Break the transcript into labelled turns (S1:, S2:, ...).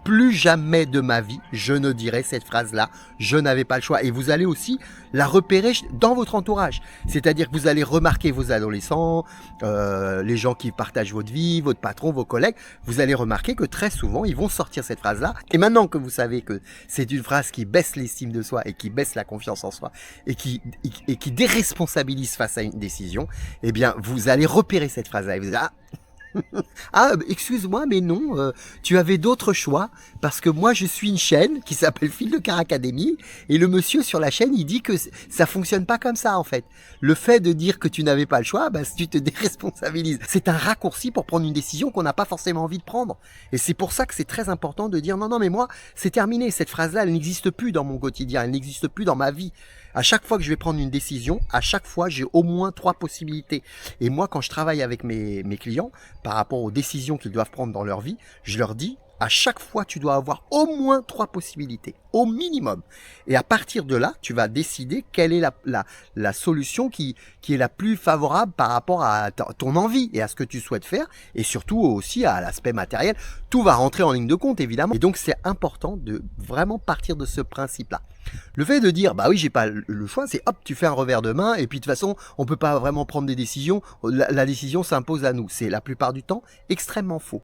S1: plus jamais de ma vie, je ne dirai cette phrase-là, je n'avais pas le choix. Et vous allez aussi la repérer dans votre entourage. C'est-à-dire que vous allez remarquer vos adolescents, les gens qui partagent votre vie, votre patron, vos collègues. Vous allez remarquer que très souvent, ils vont sortir cette phrase-là. Et maintenant que vous savez que c'est une phrase qui baisse l'estime de soi et qui baisse la confiance en soi et qui déresponsabilise face à une décision, eh bien, vous allez repérer cette phrase-là et vous allez, ah, excuse-moi, mais non, tu avais d'autres choix, parce que moi je suis une chaîne qui s'appelle Fil de Car Academy, et le monsieur sur la chaîne, il dit que ça fonctionne pas comme ça en fait. Le fait de dire que tu n'avais pas le choix, bah, tu te déresponsabilises. C'est un raccourci pour prendre une décision qu'on n'a pas forcément envie de prendre. Et c'est pour ça que c'est très important de dire non, non, mais moi, c'est terminé, cette phrase-là, elle n'existe plus dans mon quotidien, elle n'existe plus dans ma vie. À chaque fois que je vais prendre une décision, à chaque fois, j'ai au moins 3 possibilités. Et moi, quand je travaille avec mes clients, par rapport aux décisions qu'ils doivent prendre dans leur vie, je leur dis, à chaque fois, tu dois avoir au moins 3 possibilités, au minimum. Et à partir de là, tu vas décider quelle est la solution qui est la plus favorable par rapport à ton envie et à ce que tu souhaites faire, et surtout aussi à l'aspect matériel. Tout va rentrer en ligne de compte, évidemment. Et donc, c'est important de vraiment partir de ce principe-là. Le fait de dire, bah oui, j'ai pas le choix, c'est hop, tu fais un revers de main, et puis de toute façon, on peut pas vraiment prendre des décisions, la décision s'impose à nous. C'est la plupart du temps extrêmement faux.